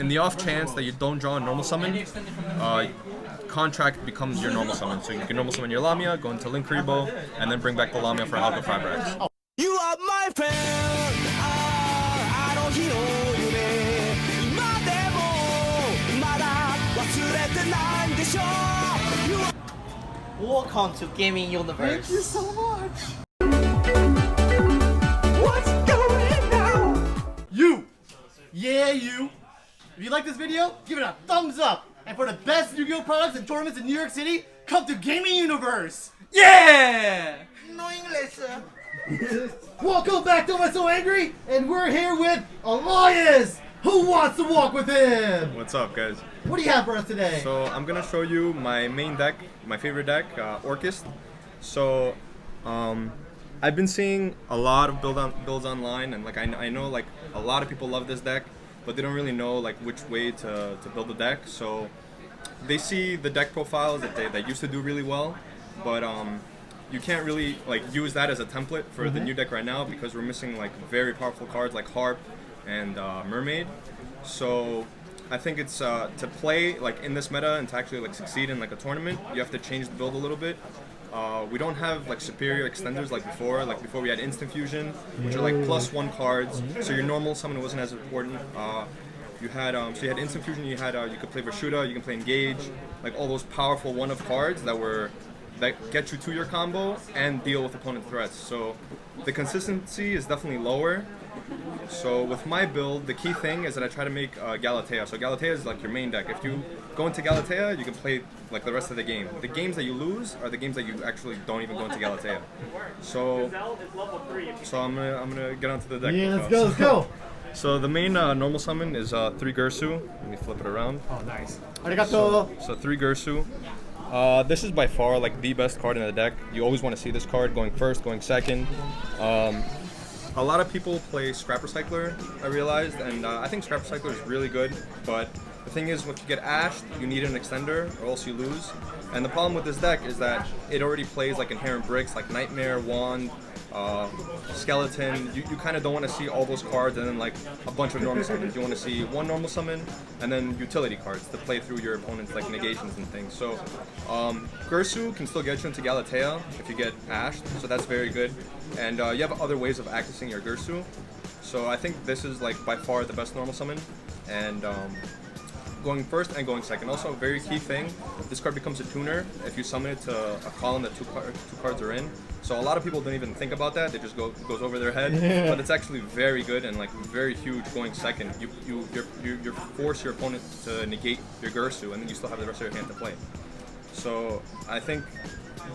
In the off chance that you don't draw a normal summon, Contract becomes your normal summon. So you can normal summon your Lamia, go into Link Kuriboh, and then bring back the Lamia for Alpha 5X. You are my friend. I don't Welcome to Gaming Universe. Thank you so much. What's going on? You! Yeah, you! If you like this video, give it a thumbs up. And for the best Yu-Gi-Oh products and tournaments in New York City, come to Gaming Universe. Yeah! No English. Welcome back to What's So Angry, and we're here with Elias. Who wants to walk with him? What's up, guys? What do you have for us today? So I'm gonna show you my main deck, my favorite deck, Orcust. So I've been seeing a lot of builds online, and like I know like a lot of people love this deck, but they don't really know like which way to build the deck. So they see the deck profiles that used to do really well, but you can't really like use that as a template for the new deck right now because we're missing like very powerful cards like Harp and Mermaid. So I think it's to play like in this meta and to actually like succeed in like a tournament, you have to change the build a little bit. We don't have like superior extenders like before. Like before we had Instant Fusion, which are like +1 cards, so your normal summon wasn't as important. You had so you had Instant Fusion, you could play Vashuda, you can play Engage, like all those powerful one-of cards that get you to your combo and deal with opponent threats. So the consistency is definitely lower. So with my build, the key thing is that I try to make Galatea. So Galatea is like your main deck. If you go into Galatea, you can play like the rest of the game. The games that you lose are the games that you actually don't even go into Galatea. So I'm gonna get onto the deck. Yeah, let's go. So the main normal summon is 3 Gersu. Let me flip it around. Oh, nice. Arigato. So 3 Gersu. This is by far like the best card in the deck. You always want to see this card going first, going second. A lot of people play Scrap Recycler, I realized, and I think Scrap Recycler is really good, but the thing is, if you get ashed, you need an extender, or else you lose. And the problem with this deck is that it already plays like inherent bricks, like Nightmare, Wand, Skeleton. You kind of don't want to see all those cards and then like a bunch of normal summons. You want to see one normal summon and then utility cards to play through your opponent's like negations and things. So Gersu can still get you into Galatea if you get ashed, so that's very good. And you have other ways of accessing your Gersu. So I think this is like by far the best normal summon. And going first and going second. Also, a very key thing, this card becomes a tuner if you summon it to a column that two cards are in. So a lot of people don't even think about that. They just goes over their head. Yeah. But it's actually very good and like very huge going second. You force your opponent to negate your Gersu, and then you still have the rest of your hand to play. So I think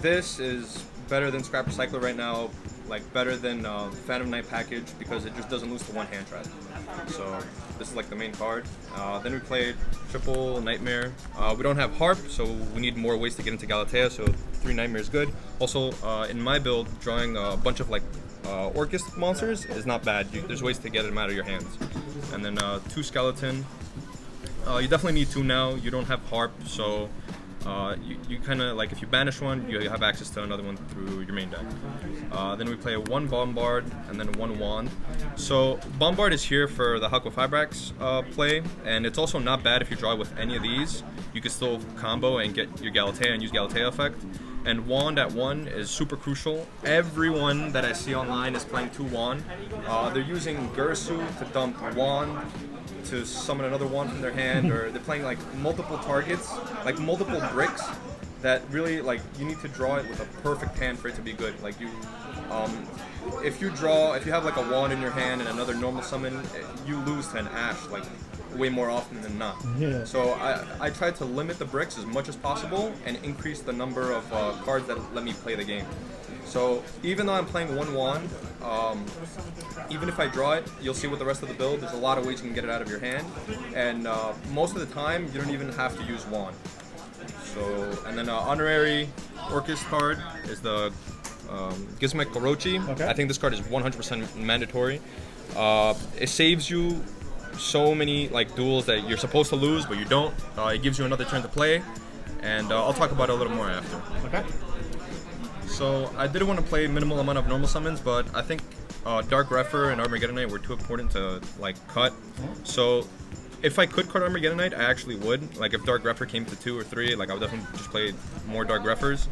this is better than Scrap Recycler right now, like better than Phantom Knight package because it just doesn't lose to one hand trap. So this is like the main card. Then we played triple Nightmare. We don't have Harp, so we need more ways to get into Galatea, so 3 Nightmare is good. Also, in my build, drawing a bunch of like Orcust monsters is not bad. There's ways to get them out of your hands. And then 2 Skeleton. You definitely need 2 now. You don't have Harp, so you kind of like if you banish one, you have access to another one through your main deck. Then we play 1 Bombard and then 1 Wand. So Bombard is here for the Aqua 5X play, and it's also not bad if you draw with any of these. You can still combo and get your Galatea and use Galatea effect. And Wand at 1 is super crucial. Everyone that I see online is playing 2 Wand. They're using Gersu to dump Wand, to summon another one from their hand, or they're playing like multiple targets, like multiple bricks that really like you need to draw it with a perfect hand for it to be good. Like you, if you have like a wand in your hand and another normal summon, you lose to an ash like way more often than not. Yeah. So I try to limit the bricks as much as possible and increase the number of cards that let me play the game. So even though I'm playing 1 Wand, even if I draw it, you'll see with the rest of the build, there's a lot of ways you can get it out of your hand. And most of the time, you don't even have to use Wand. So, and then honorary Orcust card is the Gizmek Orochi. Okay. I think this card is 100% mandatory. It saves you so many like duels that you're supposed to lose, but you don't. It gives you another turn to play. And I'll talk about it a little more after. Okay. So I didn't want to play minimal amount of normal summons, but I think Dark Refer and Armageddon Knight were too important to like cut. So if I could card Armageddon Knight, I actually would. Like if Dark Grepher came to 2 or 3, like I would definitely just play more Dark Greffers.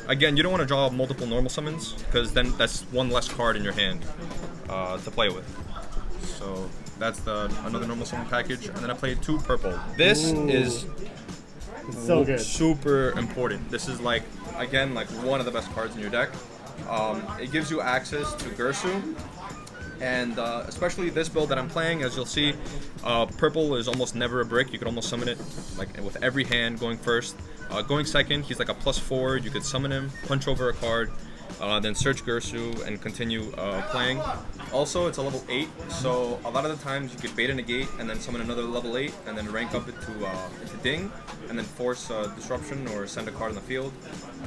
Again, you don't want to draw multiple normal summons because then that's one less card in your hand to play with. So that's another normal summon package, and then I played 2 purple. This is So good. super important. This is like, again, like one of the best cards in your deck. It gives you access to Gersu, and especially this build that I'm playing, as you'll see, purple is almost never a brick. You could almost summon it like with every hand going first. Going second, he's like a +4. You could summon him, punch over a card, then search Gersu and continue playing. Also, it's a level 8, so a lot of the times you could bait a negate and then summon another level 8 and then rank up into Ding and then force Disruption or send a card on the field.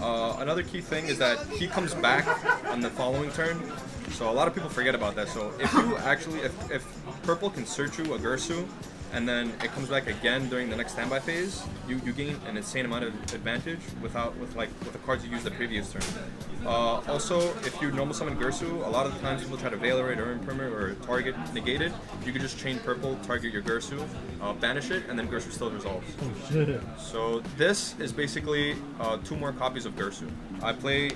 Another key thing is that he comes back on the following turn, so a lot of people forget about that. So if you actually, if purple can search you a Gersu, and then it comes back again during the next standby phase, you gain an insane amount of advantage with the cards you used the previous turn. Also, if you normal summon Gersu, a lot of the times people try to Valorate or Imprimer or target negated. You could just chain purple, target your Gersu, banish it, and then Gersu still resolves. Oh shit. So this is basically 2 more copies of Gersu. I play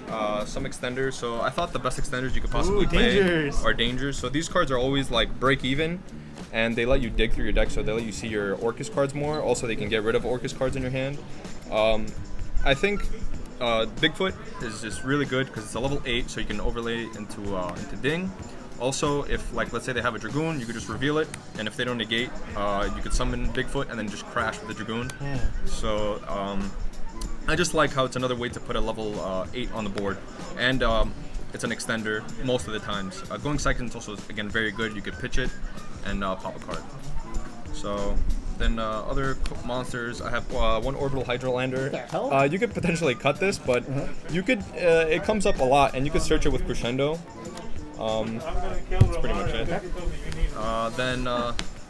some extenders, so I thought the best extenders you could possibly play are dangers. So these cards are always like break even, and they let you dig through your deck, so they let you see your Orcust cards more. Also, they can get rid of Orcust cards in your hand. I think Bigfoot is just really good because it's a level 8, so you can overlay into Ding. Also, if like let's say they have a Dragoon, you could just reveal it, and if they don't negate, you could summon Bigfoot and then just crash with the Dragoon. So I just like how it's another way to put a level 8 on the board, and it's an extender most of the times. Going second is also again very good. You could pitch it and pop a card. So then other monsters, I have 1 Orbital Hydrolander. The hell? You could potentially cut this, but you could. It comes up a lot, and you could search it with Crescendo. That's pretty much it. Then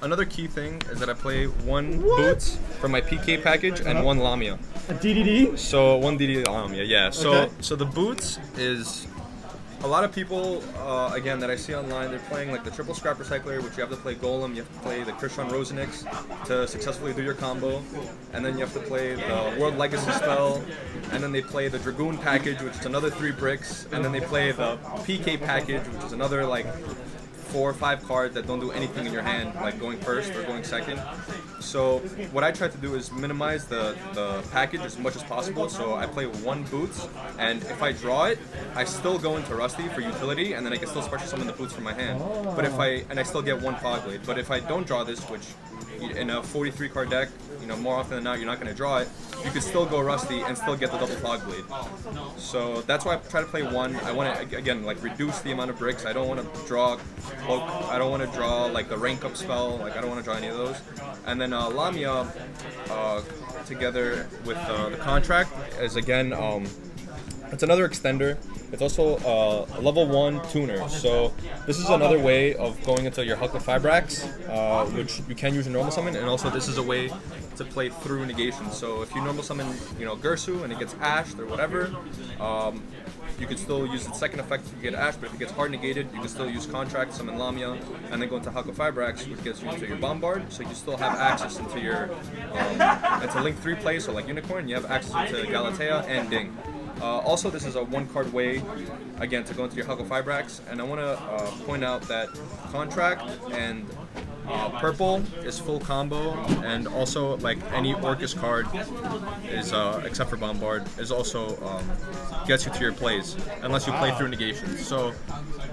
another key thing is that I play 1 Boots for my PK package and 1 Lamia. A DDD? So 1 DD Lamia, yeah. So Okay. so the Boots is a lot of people, again, that I see online, they're playing like the triple scrap recycler, which you have to play Golem, you have to play the Krishan Rosenix to successfully do your combo, and then you have to play the World Legacy spell, and then they play the Dragoon package, which is another 3 bricks, and then they play the PK package, which is another like 4 or 5 cards that don't do anything in your hand, like going first or going second. So what I try to do is minimize the package as much as possible. So I play 1 Boots, and if I draw it, I still go into Rusty for utility, and then I can still special summon the Boots from my hand. But if I still get 1 Fogblade. But if I don't draw this, which in a 43 card deck, you know, more often than not, you're not going to draw it, you could still go Rusty and still get the double Fogblade. So that's why I try to play 1. I want to, again, like reduce the amount of bricks. I don't want to draw Cloak. I don't want to draw like the rank up spell. Like I don't want to draw any of those. And then Lamia together with the contract is again, it's another extender. It's also a level 1 tuner, so this is another way of going into your Huckle Fibrax, which you can use in normal summon, and also this is a way to play through negation. So if you normal summon, you know, Gersu and it gets ashed or whatever, you could still use its second effect if you get ashed, but if it gets hard negated, you can still use contract, summon Lamia, and then go into Huckle Fibrax, which gets you into your Bombard, so you still have access into your, into Link 3 play, so like Unicorn, you have access to Galatea and Ding. Also, this is a 1-card way, again, to go into your Huckle Fibrax, and I want to point out that Contract and Purple is full combo, and also like any Orcust card is, except for Bombard, is also gets you to your plays, unless you play through negations. So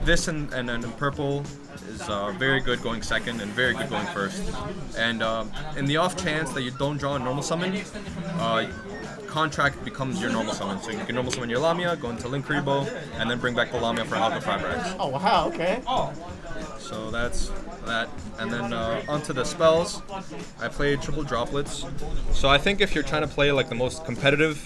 this and Purple is very good going second and very good going first. And in the off chance that you don't draw a normal summon, Contract becomes your normal summon. So you can normal summon your Lamia, go into Link Rebo, and then bring back the Lamia for Alpha Fibrax. Oh wow, okay. So that's that. And then onto the spells, I played triple droplets. So I think if you're trying to play like the most competitive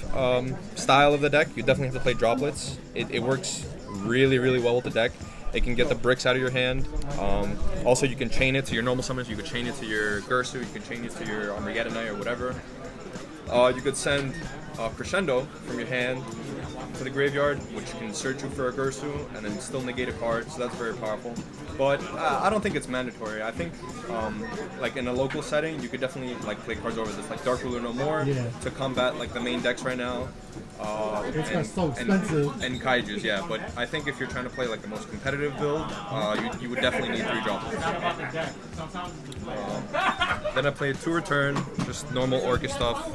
style of the deck, you definitely have to play droplets. It works really, really well with the deck. It can get the bricks out of your hand. Also, you can chain it to your normal summons. You can chain it to your Gersu. You can chain it to your Armageddon Knight or whatever. You could send Crescendo from your hand to the graveyard, which can search you for a Gersu and then still negate a card, so that's very powerful. But I don't think it's mandatory. I think like in a local setting, you could definitely like play cards over this, like Dark Ruler No More to combat like the main decks right now. It's so expensive. And Kaijus, yeah. But I think if you're trying to play like the most competitive build, you would definitely need 3 drop. Then I played 2 Return, just normal Orcust stuff.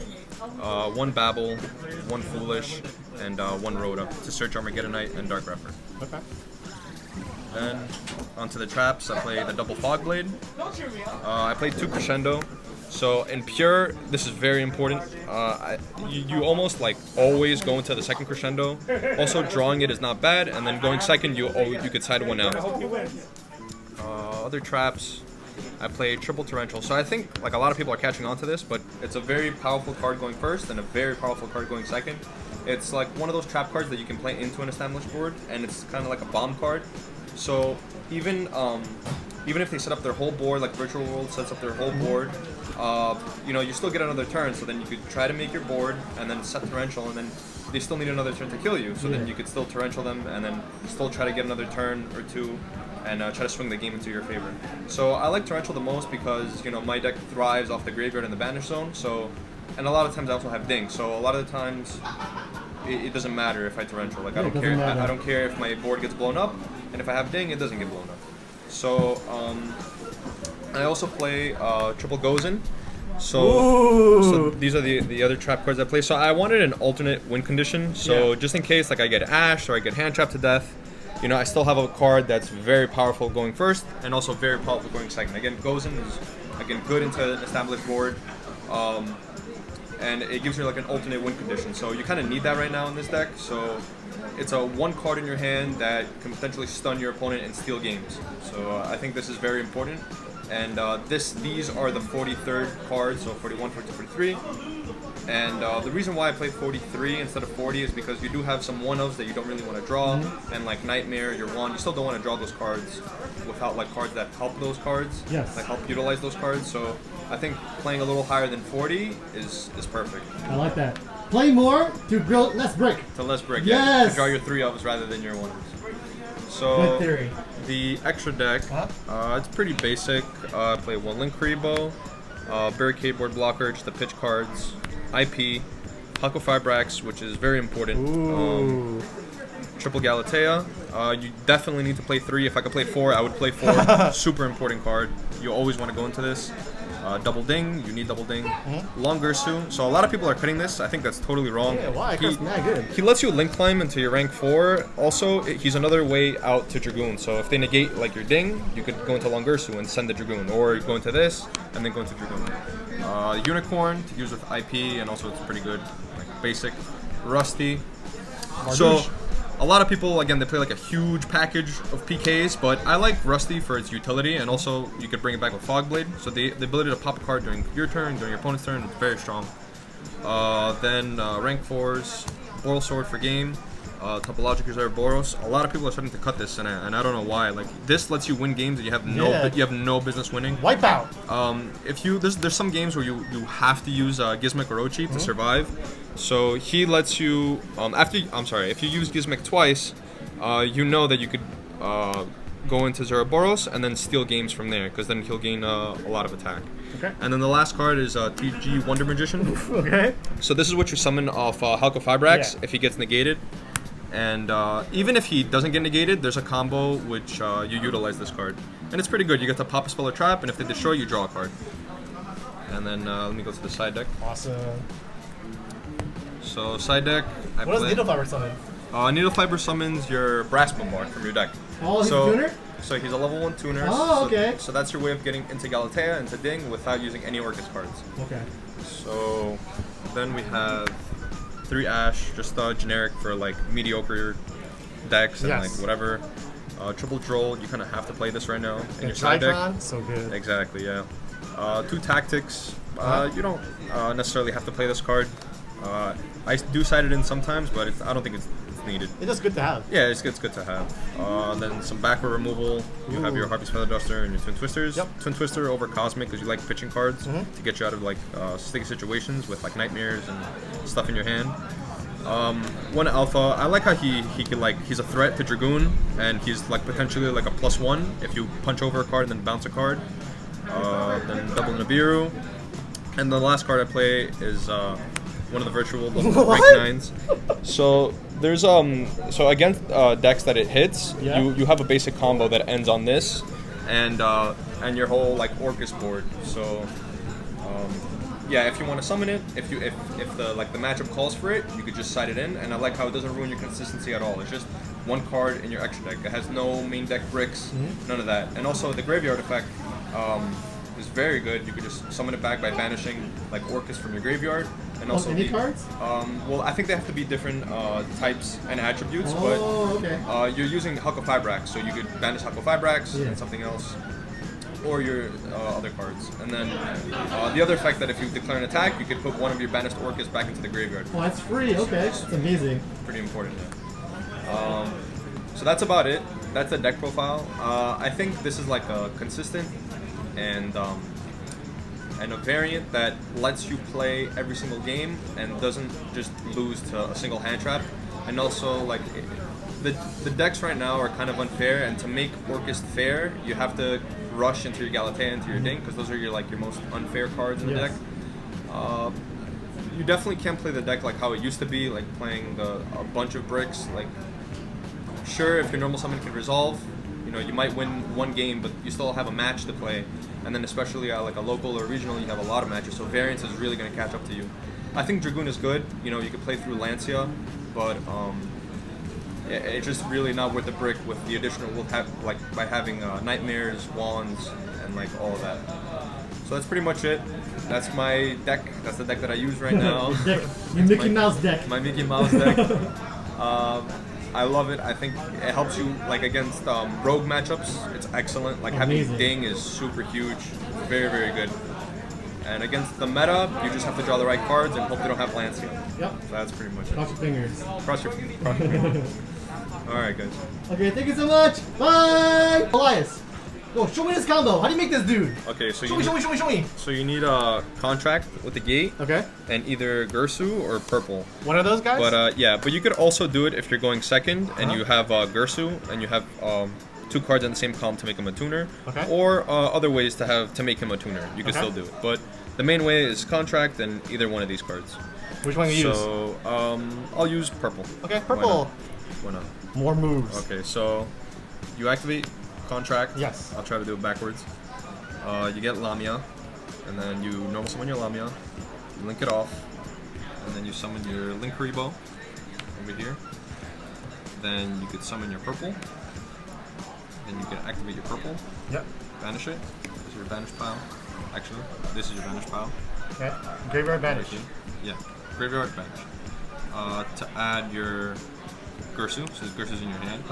1 Babel, 1 Foolish, and 1 Rhoda to search Armageddonite and Dark Refer. Okay. Then onto the traps, I played the double Fog Blade. I played 2 Crescendo. So in pure, this is very important. You almost like always go into the second Crescendo. Also, drawing it is not bad, and then going second, you could side 1 out. Other traps, I played triple Torrential. So I think like a lot of people are catching on to this, but it's a very powerful card going first and a very powerful card going second. It's like one of those trap cards that you can play into an established board, and it's kind of like a bomb card. So even if they set up their whole board, like Virtual World sets up their whole board, you still get another turn. So then you could try to make your board and then set Torrential, and then they still need another turn to kill you. So then you could still Torrential them and then still try to get another turn or 2 and try to swing the game into your favor. So I like Torrential the most because my deck thrives off the graveyard and the banish zone. So, and a lot of times I also have Ding. So a lot of the times it doesn't matter if I Torrential. Like I don't care. I don't care if my board gets blown up, and if I have Ding, it doesn't get blown up. So I also play triple Gozen. So these are the other trap cards I play. So I wanted an alternate win condition. So just in case like I get Ashed or I get hand trapped to death, I still have a card that's very powerful going first and also very powerful going second. Again, Gozen is good into an established board. And it gives you like an alternate win condition. So you kind of need that right now in this deck. So it's a 1 card in your hand that can potentially stun your opponent and steal games. So I think this is very important. And these are the 43rd cards, so 41, 42, 43. And the reason why I played 43 instead of 40 is because you do have some 1-ofs that you don't really want to draw, and like Nightmare, your 1, you still don't want to draw those cards without like cards that help those cards, like help utilize those cards. So I think playing a little higher than 40 is perfect. I like that. Play more to build less brick. To less brick, yes! To draw your 3-ofs rather than your 1s. So good theory. The extra deck, it's pretty basic. I play 1 Link Kuriboh, Barricade Board Blocker, just the pitch cards, IP, Huckle Fibrax, which is very important. Triple Galatea. You definitely need to play 3. If I could play 4, I would play 4. Super important card. You always want to go into this. Double Ding, you need Double Ding. Long Gersu. So a lot of people are cutting this. I think that's totally wrong. Yeah, why? It's not good. He lets you link climb into your rank 4. Also, he's another way out to Dragoon. So if they negate like your Ding, you could go into Long Gersu and send the Dragoon, or go into this and then go into Dragoon. Unicorn to use with IP, and also it's pretty good, like basic. Rusty. So a lot of people, again, they play like a huge package of PKs, but I like Rusty for its utility, and also you could bring it back with Fog Blade. So the ability to pop a card during your turn, during your opponent's turn, is very strong. Then rank 4s, Boral Sword for game, Topologic Reserve Boros. A lot of people are starting to cut this, and I don't know why. Like this lets you win games that you have no business winning. Wipeout. If you there's some games where you have to use Gizmic or Orochi to survive. So he lets you if you use Gizmic twice, you know that you could go into Zeraboros and then steal games from there, because then he'll gain a lot of attack. Okay. And then the last card is TG Wonder Magician. Okay. So this is what you summon off Halka Fibrax if he gets negated. And even if he doesn't get negated, there's a combo which you utilize this card. And it's pretty good. You get to pop a spell or trap, and if they destroy, you draw a card. And then let me go to the side deck. Awesome. So side deck, What does Needle Fiber summon? Needle Fiber summons your Brass Bombard from your deck. Oh, he's a tuner? So he's a level 1 tuner. Oh, okay. So that's your way of getting into Galatea, into Ding, without using any Orcust cards. Okay. So then we have 3 Ash, just generic for like mediocre decks and like whatever. Triple Droll, you kind of have to play this right now in your side deck. So good. Exactly, yeah. 2 Tactics, you don't necessarily have to play this card. I do side it in sometimes, but I don't think it's needed. It's just good to have. Yeah, it's good to have. Then some backward removal. You have your Harpy's Feather Duster and your Twin Twisters. Yep. Twin Twister over Cosmic because you like pitching cards to get you out of like sticky situations with like nightmares and stuff in your hand. One alpha. I like how he can like he's a threat to Dragoon, and he's like potentially like a +1 if you punch over a card and then bounce a card. Then double Nibiru, and the last card I play is one of the virtual rank 9s. So there's so against decks that it hits, Yeah. you have a basic combo that ends on this, and your whole like Orcust board. So. Yeah, if you want to summon it, if the matchup calls for it, you could just side it in, and I like how it doesn't ruin your consistency at all. It's just one card in your extra deck. It has no main deck bricks, none of that. And also the graveyard effect is very good. You could just summon it back by banishing like Orcust from your graveyard, and also any cards? Well, I think they have to be different types and attributes, Oh, okay. but you're using Hucklefibrax, so you could banish Hucklefibrax and something else. Or your other cards. And then the other effect that if you declare an attack, you could put one of your banished Orcust back into the graveyard. Well, that's free. Okay, that's amazing. Pretty important. So that's about it. That's the deck profile. I think this is like a consistent and a variant that lets you play every single game and doesn't just lose to a single hand trap. And also like the decks right now are kind of unfair, and to make Orcust fair, you have to rush into your Galatea, into your Ding, because those are your most unfair cards in the deck. You definitely can't play the deck like how it used to be, like playing a bunch of bricks. Like, sure, if your normal summon can resolve, you might win one game, but you still have a match to play. And then especially like a local or regional, you have a lot of matches, so variance is really going to catch up to you. I think Dragoon is good. You can play through Lancia, but it's just really not worth the brick with the additional by having nightmares, wands, and like all of that. So that's pretty much it. That's my deck. That's the deck that I use right now. Your Mickey Mouse deck. My Mickey Mouse deck. I love it. I think it helps you like against rogue matchups. It's excellent. Like Amazing. having Ding is super huge. Very, very good. And against the meta, you just have to draw the right cards and hope they don't have Lancia. Yep. So that's pretty much it. Cross your fingers. Cross your fingers. Alright, guys. Okay, thank you so much. Bye! Elias, yo, show me this combo. How do you make this dude? Okay, so Show me. So you need a contract with the gate, Okay. and either Gersu or purple. One of those guys? But yeah, but you could also do it if you're going second and you have Gersu and you have 2 cards in the same column to make him a tuner. Okay. Or other ways to make him a tuner. You can Okay. still do it. But the main way is contract and either one of these cards. Which one do you use? So I'll use purple. Okay, purple. Why not? More moves. Okay, so you activate contract. Yes. I'll try to do it backwards. You get Lamia, and then you normal summon your Lamia, you link it off, and then you summon your Link Rebo over here. Then you could summon your purple. Then you can activate your purple, Yep. banish it. This is your banish pile. Actually, this is your banish pile. Okay. Graveyard banish. Right here. Yeah, graveyard banish. To add your Gersu, so Gersu's in your hand.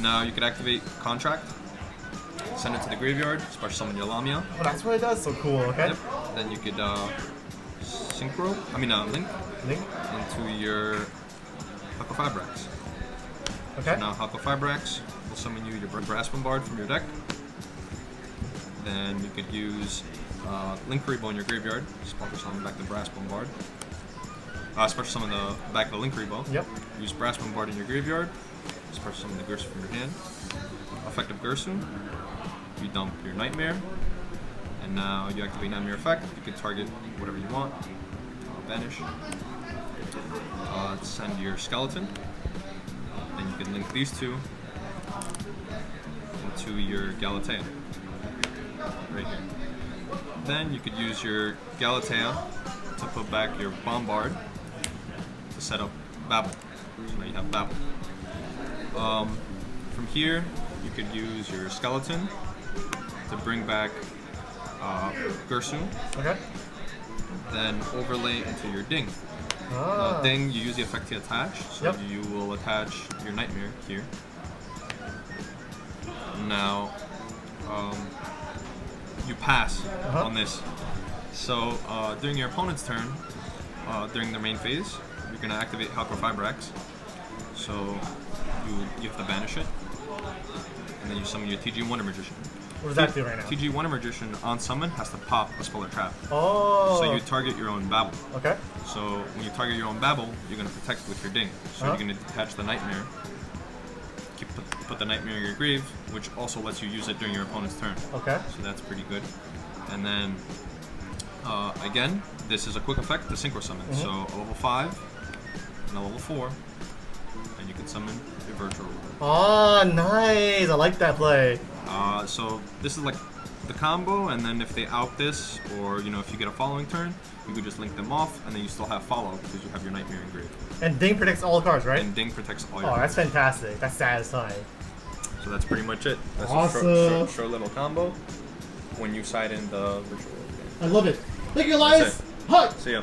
Now you could activate contract, send it to the graveyard, special summon your Lamia. Oh, that's what it does. So cool. Okay. Yep. Then you could link Link. into your Hucklefibrax. Okay. Now Hucklefibrax will summon you your Brass Bombard from your deck. Then you could use Link Rebo in your graveyard, special summon back the Brass Bombard. Special summon the back of the Link Rebo. Yep. Use Brass Bombard in your graveyard. Special summon the Gersu from your hand. Effective Gersu. You dump your Nightmare. And now you activate Nightmare effect. You can target whatever you want. Banish. Send your Skeleton. Then you can link these two into your Galatea. Right here. Then you could use your Galatea to put back your Bombard to set up Babel. So now you have Babel. From here, you could use your Skeleton to bring back Gersu. Okay. Then overlay into your Ding. Ding, you use the effect to attach, so Yep. you will attach your Nightmare here. Now, you pass on this. So during your opponent's turn, during their main phase, you're going to activate Hucklefibrax. So you have to banish it, and then you summon your TG Wonder Magician. What does that do right now? TG, one magician on summon has to pop a spell or trap. Oh. So you target your own Babel. Okay. So when you target your own Babel, you're going to protect with your Ding. So you're going to detach the Nightmare. Put the Nightmare in your Grave, which also lets you use it during your opponent's turn. Okay. So that's pretty good. And then, again, this is a quick effect, the Synchro Summon. So a level 5 and a level 4, and you can summon a Virtual Ruler. Oh, nice. I like that play. So this is like the combo, and then if they out this, or you know, if you get a following turn, you could just link them off, and then you still have follow because you have your Nightmare engraved. And Ding protects all the cards, right? And Ding protects all your Oh, that's cards. fantastic. That's satisfying. So that's pretty much it. That's Awesome. a short little combo when you side in the Virtual Ruler game. I love it. Thank you, Elias. That's Hi. See ya.